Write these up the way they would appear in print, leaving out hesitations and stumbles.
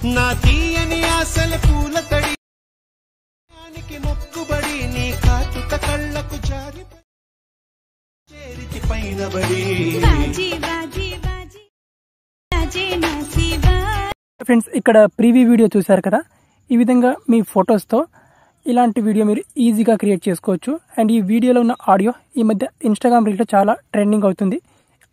నా తీయని ఆశల పూల తడి మొక్కుబడి నీ కాటుక కళ్ళకు జారి చేరితి పైన బడి. ఫ్రెండ్స్, ఇక్కడ ప్రీవ్యూ వీడియో చూశారు కదా, ఈ విధంగా మీ ఫొటోస్తో ఇలాంటి వీడియో మీరు ఈజీగా క్రియేట్ చేసుకోవచ్చు. అండ్ ఈ వీడియోలో ఉన్న ఆడియో ఈ మధ్య ఇన్స్టాగ్రామ్ రీల్లో చాలా ట్రెండింగ్ అవుతుంది.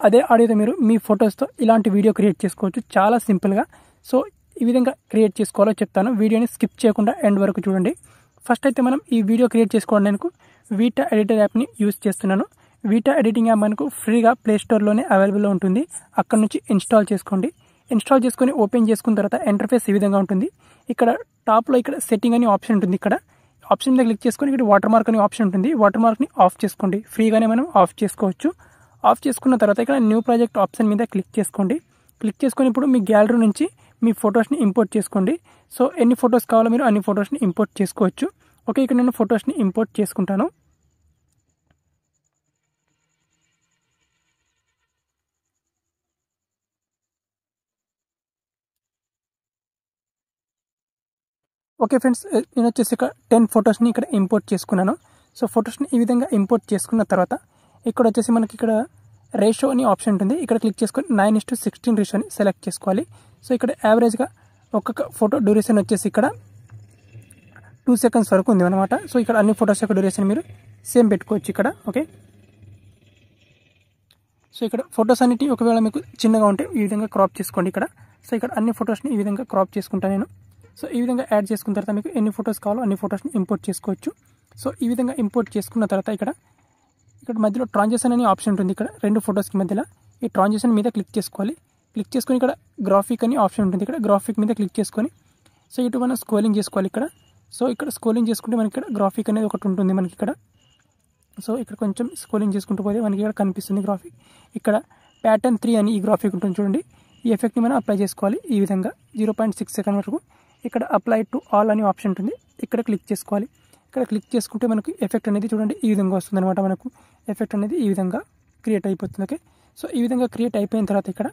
అదే ఆడియోతో మీరు మీ ఫొటోస్తో ఇలాంటి వీడియో క్రియేట్ చేసుకోవచ్చు చాలా సింపుల్గా. సో ఈ విధంగా క్రియేట్ చేసుకోవాలో చెప్తాను, వీడియోని స్కిప్ చేయకుండా ఎండ్ వరకు చూడండి. ఫస్ట్ అయితే మనం ఈ వీడియో క్రియేట్ చేసుకోవడానికి వీటా ఎడిటర్ యాప్ని యూజ్ చేస్తున్నాను. వీటా ఎడిటింగ్ యాప్ మనకు ఫ్రీగా ప్లేస్టోర్లోనే అవైలబుల్లో ఉంటుంది. అక్కడ నుంచి ఇన్స్టాల్ చేసుకోండి. ఇన్స్టాల్ చేసుకొని ఓపెన్ చేసుకున్న తర్వాత ఇంటర్ఫేస్ ఈ విధంగా ఉంటుంది. ఇక్కడ టాప్లో ఇక్కడ సెట్టింగ్ అని ఆప్షన్ ఉంటుంది. ఇక్కడ ఆప్షన్ మీద క్లిక్ చేసుకొని ఇక్కడ వాటర్ మార్క్ అనే ఆప్షన్ ఉంటుంది. వాటర్ మార్క్ని ఆఫ్ చేసుకోండి. ఫ్రీగానే మనం ఆఫ్ చేసుకోవచ్చు. ఆఫ్ చేసుకున్న తర్వాత ఇక్కడ న్యూ ప్రాజెక్ట్ ఆప్షన్ మీద క్లిక్ చేసుకోండి. క్లిక్ చేసుకొని ఇప్పుడు మీ గ్యాలరీ నుంచి మీ ఫొటోస్ని ఇంపోర్ట్ చేసుకోండి. సో ఎన్ని ఫొటోస్ కావాలో మీరు అన్ని ఫొటోస్ని ఇంపోర్ట్ చేసుకోవచ్చు. ఓకే, ఇక్కడ నేను ఫొటోస్ని ఇంపోర్ట్ చేసుకుంటాను. ఓకే ఫ్రెండ్స్, నేను వచ్చేసి ఇక్కడ 10 ఫొటోస్ని ఇక్కడ ఇంపోర్ట్ చేసుకున్నాను. సో ఫొటోస్ని ఈ విధంగా ఇంపోర్ట్ చేసుకున్న తర్వాత ఇక్కడ వచ్చేసి మనకి ఇక్కడ రేషియో అని ఆప్షన్ ఉంటుంది. ఇక్కడ క్లిక్ చేసుకొని 9:16 రేషియోని సెలెక్ట్ చేసుకోవాలి. సో ఇక్కడ యావరేజ్గా ఒక్కొక్క ఫోటో డ్యూరేషన్ వచ్చేసి ఇక్కడ 2 సెకండ్స్ వరకు ఉంది అనమాట. సో ఇక్కడ అన్ని ఫొటోస్ యొక్క డ్యూరేషన్ మీరు సేమ్ పెట్టుకోవచ్చు ఇక్కడ. ఓకే, సో ఇక్కడ ఫొటోస్ అన్నిటి ఒకవేళ మీకు చిన్నగా ఉంటే ఈ విధంగా క్రాప్ చేసుకోండి ఇక్కడ. సో ఇక్కడ అన్ని ఫొటోస్ని ఈ విధంగా క్రాప్ చేసుకుంటాను నేను. సో ఈ విధంగా యాడ్ చేసుకున్న తర్వాత మీకు ఎన్ని ఫొటోస్ కావాలో అన్ని ఫొటోస్ని ఇంపోర్ట్ చేసుకోవచ్చు. సో ఈ విధంగా ఇంపోర్ట్ చేసుకున్న తర్వాత ఇక్కడ మధ్యలో ట్రాన్సాక్షన్ అనే ఆప్షన్ ఉంటుంది. ఇక్కడ 2 ఫొటోస్కి మధ్యలో ఈ ట్రాన్సాక్షన్ మీద క్లిక్ చేసుకోవాలి. క్లిక్ చేసుకొని ఇక్కడ గ్రాఫిక్ అని ఆప్షన్ ఉంటుంది. ఇక్కడ గ్రాఫిక్ మీద క్లిక్ చేసుకొని సో ఇటు మనం స్క్రోలింగ్ చేసుకోవాలి ఇక్కడ. సో ఇక్కడ స్క్రోలింగ్ చేసుకుంటే మనకి ఇక్కడ గ్రాఫిక్ అనేది ఒకటి ఉంటుంది మనకి ఇక్కడ. సో ఇక్కడ కొంచెం స్క్రోలింగ్ చేసుకుంటూ పోతే మనకి ఇక్కడ కనిపిస్తుంది గ్రాఫిక్. ఇక్కడ ప్యాటర్న్ 3 అని ఈ గ్రాఫిక్ ఉంటుంది చూడండి. ఈ ఎఫెక్ట్ని మనం అప్లై చేసుకోవాలి ఈ విధంగా 0.6 సెకండ్ వరకు. ఇక్కడ అప్లై టు ఆల్ అని ఆప్షన్ ఉంటుంది. ఇక్కడ క్లిక్ చేసుకోవాలి. ఇక్కడ క్లిక్ చేసుకుంటే మనకు ఎఫెక్ట్ అనేది చూడండి ఈ విధంగా వస్తుంది అనమాట. మనకు ఎఫెక్ట్ అనేది ఈ విధంగా క్రియేట్ అయిపోతుంది. ఓకే, సో ఈ విధంగా క్రియేట్ అయిపోయిన తర్వాత ఇక్కడ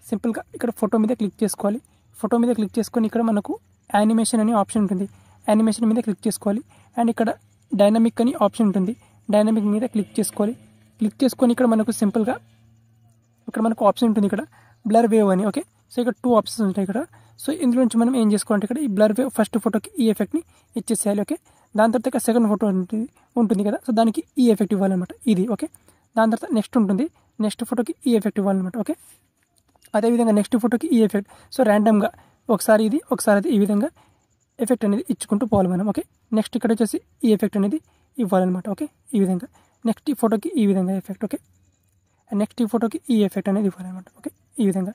సింపుల్గా ఇక్కడ ఫోటో మీద క్లిక్ చేసుకోవాలి. ఫోటో మీద క్లిక్ చేసుకొని ఇక్కడ మనకు యానిమేషన్ అనే ఆప్షన్ ఉంటుంది. యానిమేషన్ మీద క్లిక్ చేసుకోవాలి. అండ్ ఇక్కడ డైనమిక్ అని ఆప్షన్ ఉంటుంది. డైనమిక్ మీద క్లిక్ చేసుకోవాలి. క్లిక్ చేసుకొని ఇక్కడ మనకు సింపుల్గా ఇక్కడ మనకు ఆప్షన్ ఉంటుంది ఇక్కడ బ్లర్ వేవ్ అని. ఓకే, సో ఇక్కడ 2 ఆప్షన్స్ ఉంటాయి ఇక్కడ. సో ఇందులో నుంచి మనం ఏం చేసుకోవాలంటే ఇక్కడ ఈ బ్లర్ వేవ్ ఫస్ట్ ఫోటోకి ఈ ఎఫెక్ట్ని ఇచ్చేసేయాలి. ఓకే, దాని తర్వాత ఇక్కడ సెకండ్ ఫోటో ఉంటుంది కదా, సో దానికి ఈ ఎఫెక్ట్ ఇవ్వాలన్నమాట ఇది. ఓకే, దాని తర్వాత నెక్స్ట్ ఉంటుంది. నెక్స్ట్ ఫోటోకి ఈ ఎఫెక్ట్ ఇవ్వాలన్నమాట. ఓకే, అదేవిధంగా నెక్స్ట్ ఫోటోకి ఈ ఎఫెక్ట్. సో ర్యాండమ్గా ఒకసారి ఇది ఒకసారి అది ఈ విధంగా ఎఫెక్ట్ అనేది ఇచ్చుకుంటూ పోవాలి మనం. ఓకే, నెక్స్ట్ ఇక్కడ వచ్చేసి ఈ ఎఫెక్ట్ అనేది ఇవ్వాలన్నమాట. ఓకే, ఈ విధంగా నెక్స్ట్ ఈ ఫోటోకి ఈ విధంగా ఎఫెక్ట్. ఓకే, అండ్ నెక్స్ట్ ఈ ఫోటోకి ఈ ఎఫెక్ట్ అనేది ఇవ్వాలన్నమాట. ఓకే, ఈ విధంగా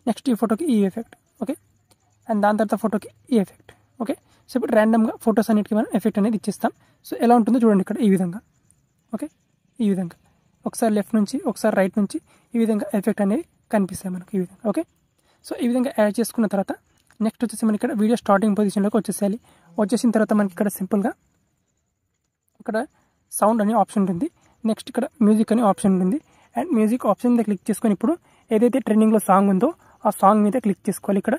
నెక్స్ట్ ఈ ఫోటోకి ఈ ఎఫెక్ట్. ఓకే, అండ్ దాని తర్వాత ఫోటోకి ఈ ఎఫెక్ట్. ఓకే, సో ఇప్పుడు ర్యాండమ్గా ఫొటోస్ అన్నిటికీ మనం ఎఫెక్ట్ అనేది ఇచ్చేస్తాం. సో ఎలా ఉంటుందో చూడండి ఇక్కడ ఈ విధంగా. ఓకే, ఈ విధంగా ఒకసారి లెఫ్ట్ నుంచి ఒకసారి రైట్ నుంచి ఈ విధంగా ఎఫెక్ట్ అనేది కనిపిస్తాయి మనకు ఈ విధంగా. ఓకే, సో ఈ విధంగా యాడ్ చేసుకున్న తర్వాత నెక్స్ట్ వచ్చేసి మనకి ఇక్కడ వీడియో స్టార్టింగ్ పొజిషన్లోకి వచ్చేసేయాలి. వచ్చేసిన తర్వాత మనకి ఇక్కడ సింపుల్గా ఇక్కడ సౌండ్ అనే ఆప్షన్ ఉంటుంది. నెక్స్ట్ ఇక్కడ మ్యూజిక్ అనే ఆప్షన్ ఉంటుంది. అండ్ మ్యూజిక్ ఆప్షన్ మీద క్లిక్ చేసుకొని ఇప్పుడు ఏదైతే ట్రెండింగ్లో సాంగ్ ఉందో ఆ సాంగ్ మీద క్లిక్ చేసుకోవాలి. ఇక్కడ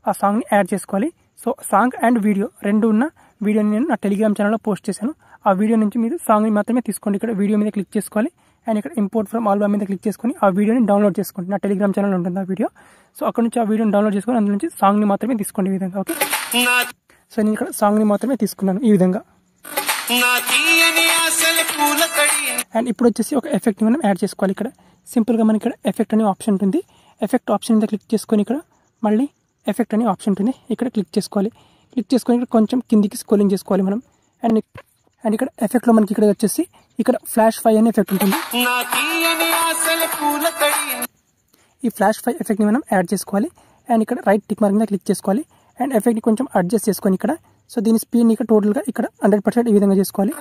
ఆ సాంగ్ని యాడ్ చేసుకోవాలి. సో సాంగ్ అండ్ వీడియో రెండు ఉన్న వీడియోని నేను నా టెలిగ్రామ్ ఛానల్లో పోస్ట్ చేశాను. ఆ వీడియో నుంచి మీరు సాంగ్ని మాత్రమే తీసుకోండి. ఇక్కడ వీడియో మీద క్లిక్ చేసుకోవాలి. అండ్ ఇక్కడ ఇంపోర్ట్ ఫ్రమ్ ఆల్బమ్ మీద క్లిక్ చేసుకొని ఆ వీడియోని డౌన్లోడ్ చేసుకోండి. నా టెలిగ్రామ్ ఛానల్ ఉంటుంది ఆ వీడియో. సో అక్కడ నుంచి ఆ వీడియోని డౌన్లోడ్ చేసుకొని అందులో నుంచి సాంగ్ని మాత్రమే తీసుకోండి ఈ విధంగా. ఓకే, సో నేను ఇక్కడ సాంగ్ని మాత్రమే తీసుకున్నాను ఈ విధంగా. అండ్ ఇప్పుడు వచ్చేసి ఒక ఎఫెక్ట్ని మనం యాడ్ చేసుకోవాలి. ఇక్కడ సింపుల్గా మనకి ఇక్కడ ఎఫెక్ట్ అనే ఆప్షన్ ఉంటుంది. ఎఫెక్ట్ ఆప్షన్ మీద క్లిక్ చేసుకొని ఇక్కడ మళ్ళీ ఎఫెక్ట్ అనే ఆప్షన్ ఉంటుంది. ఇక్కడ క్లిక్ చేసుకోవాలి. క్లిక్ చేసుకొని ఇక్కడ కొంచెం కిందికి స్క్రోలింగ్ చేసుకోవాలి మనం. అండ్ ఇక్కడ ఎఫెక్ట్లో మనకి ఇక్కడ వచ్చేసి ఇక్కడ ఫ్లాష్ 5 అనే ఎఫెక్ట్ ఉంటుంది. ఈ ఫ్లాష్ 5 ఎఫెక్ట్ని మనం యాడ్ చేసుకోవాలి. అండ్ ఇక్కడ రైట్ టిక్ మార్క్ మీద క్లిక్ చేసుకోవాలి. అండ్ ఎఫెక్ట్ని కొంచెం అడ్జస్ట్ చేసుకొని ఇక్కడ సో దీని స్పీడ్ని ఇక్కడ టోటల్గా ఇక్కడ 100% ఈ విధంగా చేసుకోవాలి.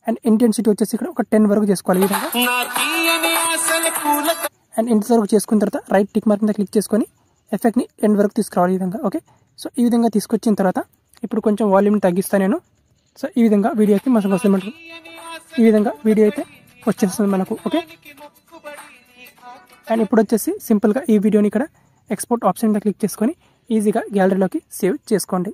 అండ్ ఇంటెన్సిటీ వచ్చేసి ఇక్కడ ఒక 10 వరకు చేసుకోవాలి ఈ విధంగా. అండ్ ఇంత వరకు చేసుకున్న తర్వాత రైట్ టిక్ మార్క్ మీద క్లిక్ చేసుకొని ఎఫెక్ట్ని ఎండ్ వరకు తీసుకురావాలి ఈ విధంగా. ఓకే, సో ఈ విధంగా తీసుకొచ్చిన తర్వాత ఇప్పుడు కొంచెం వాల్యూమ్ని తగ్గిస్తాను నేను. సో ఈ విధంగా వీడియోకి మనకు వస్తుంది. ఈ విధంగా వీడియో అయితే వచ్చేస్తుంది మనకు. ఓకే, అండ్ ఇప్పుడు వచ్చేసి సింపుల్గా ఈ వీడియోని ఇక్కడ ఎక్స్పోర్ట్ ఆప్షన్ మీద క్లిక్ చేసుకొని ఈజీగా గ్యాలరీలోకి సేవ్ చేసుకోండి.